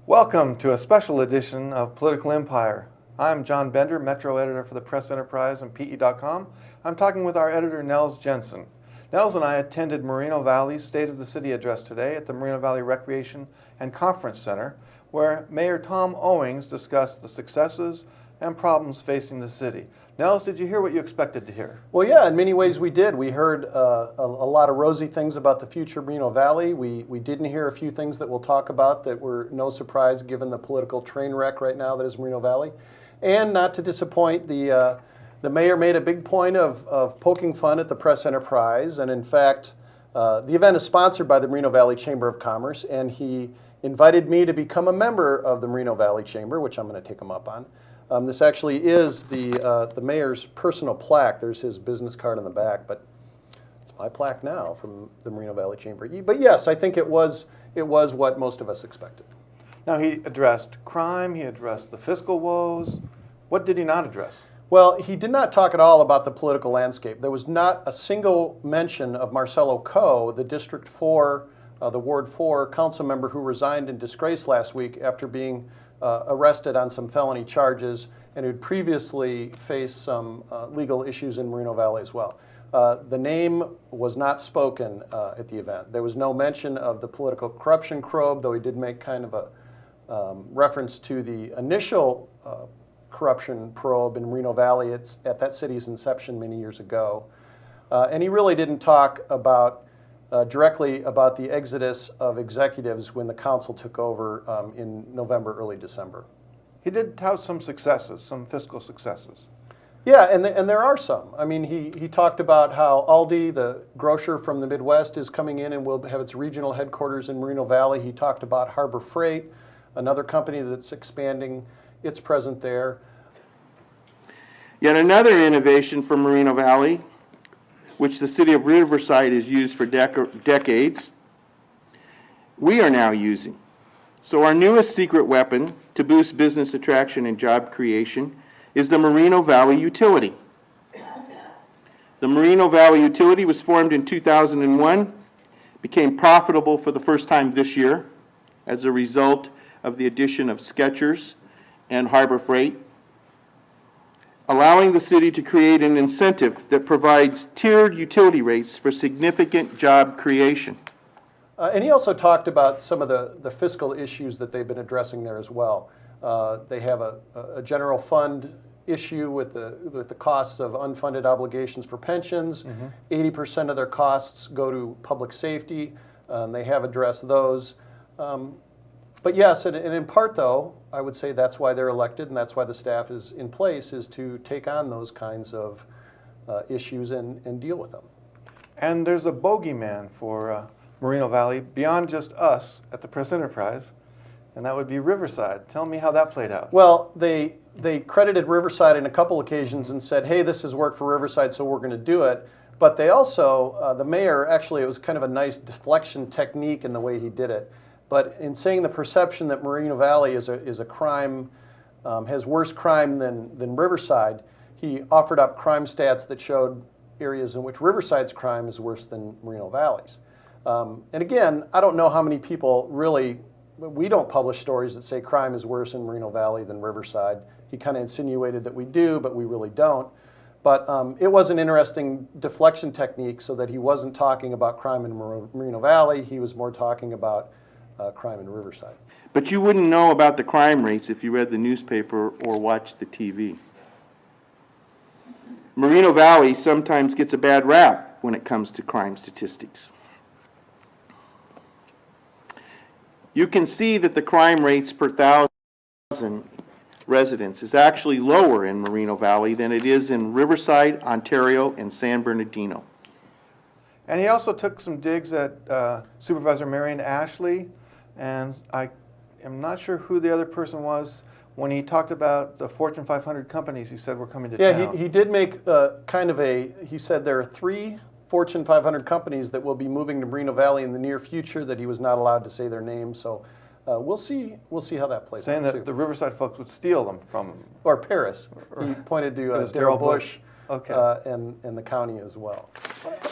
Welcome to a special edition of Political Empire. I'm John Bender, Metro Editor for the Press Enterprise and PE.com. I'm talking with our editor, Nels Jensen. Nels and I attended Moreno Valley's State of the City Address today at the Moreno Valley Recreation and Conference Center, where Mayor Tom Owings discussed the successes and problems facing the city. Nels, did you hear what you expected to hear? Well, yeah, in many ways we did. We heard a lot of rosy things about the future of Moreno Valley. We didn't hear a few things that we'll talk about that were no surprise given the political train wreck right now that is Moreno Valley. And not to disappoint, the mayor made a big point of poking fun at the Press Enterprise. And in fact, the event is sponsored by the Moreno Valley Chamber of Commerce, and he invited me to become a member of the Moreno Valley Chamber, which I'm going to take him up on. This actually is the mayor's personal plaque. There's his business card on the back, but it's my plaque now from the Moreno Valley Chamber. But yes, I think it was what most of us expected. Now, he addressed crime, he addressed the fiscal woes. What did he not address? Well, he did not talk at all about the political landscape. There was not a single mention of Marcelo Coe, the District 4, the Ward 4 council member who resigned in disgrace last week after being arrested on some felony charges and who'd previously faced some legal issues in Moreno Valley as well. The name was not spoken at the event. There was no mention of the political corruption probe, though he did make kind of a reference to the initial corruption probe in Moreno Valley at that city's inception many years ago. And he really didn't talk about directly about the exodus of executives when the council took over in November, early December. He did tout some successes, some fiscal successes. Yeah, and there are some. I mean, he talked about how Aldi, the grocer from the Midwest, is coming in and will have its regional headquarters in Moreno Valley. He talked about Harbor Freight, another company that's expanding its presence there. Yet another innovation from Moreno Valley, which the city of Riverside has used for decades, we are now using. So our newest secret weapon to boost business attraction and job creation is the Moreno Valley Utility. The Moreno Valley Utility was formed in 2001, became profitable for the first time this year as a result of the addition of Skechers and Harbor Freight, allowing the city to create an incentive that provides tiered utility rates for significant job creation. And he also talked about some of the fiscal issues that they've been addressing there as well. They have a general fund issue with the costs of unfunded obligations for pensions. 80% of their costs go to public safety. They have addressed those. But yes, and in part, though, I would say that's why they're elected and that's why the staff is in place, is to take on those kinds of issues and deal with them. And there's a bogeyman for Moreno Valley beyond just us at the Press Enterprise, and that would be Riverside. Tell me how that played out. Well, they credited Riverside on a couple occasions and said, hey, this has worked for Riverside, so we're going to do it. But they also, the mayor, actually, it was kind of a nice deflection technique in the way he did it. But in saying the perception that Moreno Valley is a crime, has worse crime than Riverside, he offered up crime stats that showed areas in which Riverside's crime is worse than Moreno Valley's. And again, I don't know how many people really, we don't publish stories that say crime is worse in Moreno Valley than Riverside. He kind of insinuated that we do, but we really don't. But it was an interesting deflection technique so that he wasn't talking about crime in Moreno Valley, he was more talking about crime in Riverside. But you wouldn't know about the crime rates if you read the newspaper or watched the TV. Moreno Valley sometimes gets a bad rap when it comes to crime statistics. You can see that the crime rates per 1,000 residents is actually lower in Moreno Valley than it is in Riverside, Ontario, and San Bernardino. And he also took some digs at Supervisor Marion Ashley, and I am not sure who the other person was when he talked about the Fortune 500 companies he said were coming to town. Yeah, he did make kind of he said there are 3 Fortune 500 companies that will be moving to Moreno Valley in the near future that he was not allowed to say their names. So we'll see how that plays out. Saying that the Riverside folks would steal them from... Or Paris. He pointed to Darrell Bush Okay. and the county as well.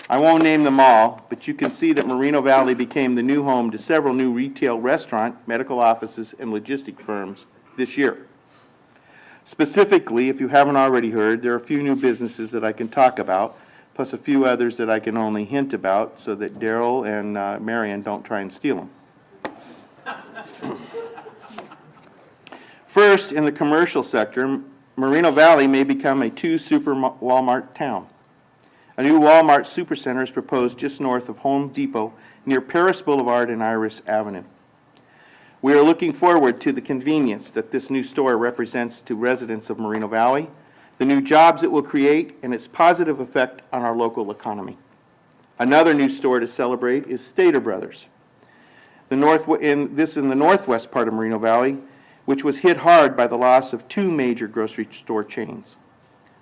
I won't name them all, but you can see that Moreno Valley became the new home to several new retail, restaurant, medical offices, and logistic firms this year. Specifically, if you haven't already heard, there are a few new businesses that I can talk about, plus a few others that I can only hint about so that Daryl and Marion don't try and steal them. First, in the commercial sector, Moreno Valley may become a two-super Walmart town. A new Walmart supercenter is proposed just north of Home Depot near Paris Boulevard and Iris Avenue. We are looking forward to the convenience that this new store represents to residents of Moreno Valley, the new jobs it will create, and its positive effect on our local economy. Another new store to celebrate is Stater Brothers. In the northwest part of Moreno Valley, which was hit hard by the loss of two major grocery store chains.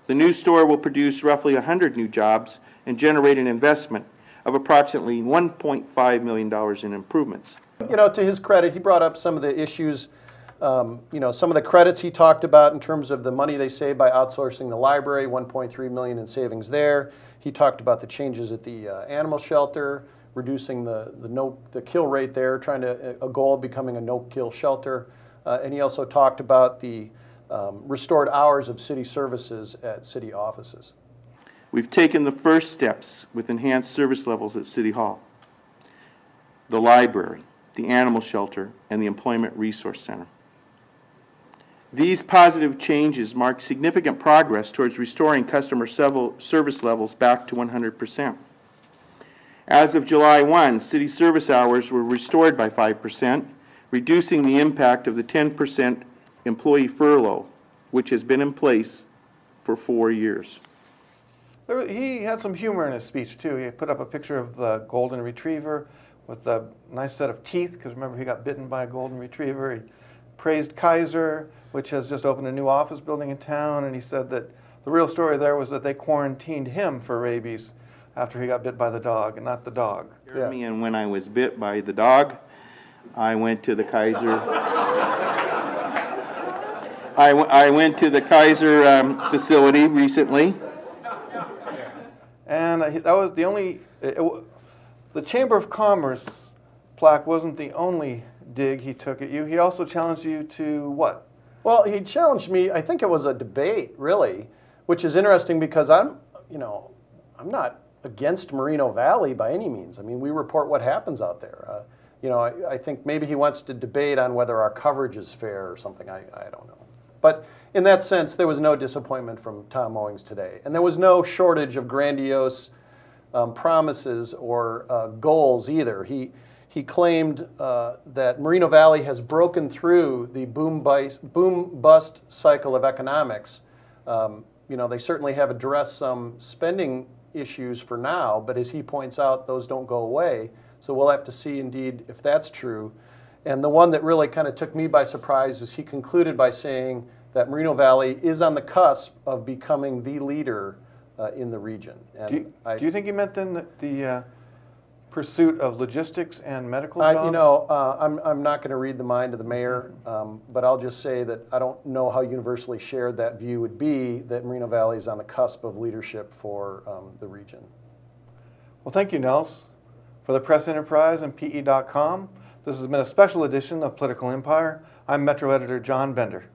The new store will produce roughly 100 new jobs and generate an investment of approximately $1.5 million in improvements. You know, to his credit, he brought up some of the issues, you know, some of the credits he talked about in terms of the money they saved by outsourcing the library, $1.3 million in savings there. He talked about the changes at the animal shelter, reducing the kill rate there, a goal of becoming a no-kill shelter. And he also talked about the restored hours of city services at city offices. We've taken the first steps with enhanced service levels at City Hall, the library, the animal shelter, and the Employment Resource Center. These positive changes mark significant progress towards restoring customer service levels back to 100%. As of July 1, city service hours were restored by 5%, reducing the impact of the 10% employee furlough, which has been in place for 4 years. He had some humor in his speech, too. He put up a picture of the golden retriever with a nice set of teeth, because remember, he got bitten by a golden retriever. He praised Kaiser, which has just opened a new office building in town, and he said that the real story there was that they quarantined him for rabies after he got bit by the dog, and not the dog. Yeah. And when I was bit by the dog, I went to the Kaiser. I went to the Kaiser facility recently. And that was the only, the Chamber of Commerce plaque wasn't the only dig he took at you. He also challenged you to what? Well, he challenged me, I think it was a debate, really, which is interesting because I'm not against Moreno Valley by any means. I mean, we report what happens out there. You know, I think maybe he wants to debate on whether our coverage is fair or something. I don't know. But in that sense, there was no disappointment from Tom Owings today. And there was no shortage of grandiose promises or goals either. He claimed that Moreno Valley has broken through the boom-bust cycle of economics. You know, they certainly have addressed some spending issues for now, but as he points out, those don't go away. So we'll have to see indeed if that's true. And the one that really kind of took me by surprise is he concluded by saying that Moreno Valley is on the cusp of becoming the leader in the region. And do you think he meant then that the pursuit of logistics and medical jobs? You know, I'm not going to read the mind of the mayor, but I'll just say that I don't know how universally shared that view would be that Moreno Valley is on the cusp of leadership for the region. Well, thank you, Nels. For the Press Enterprise and PE.com, this has been a special edition of Political Empire. I'm Metro Editor John Bender.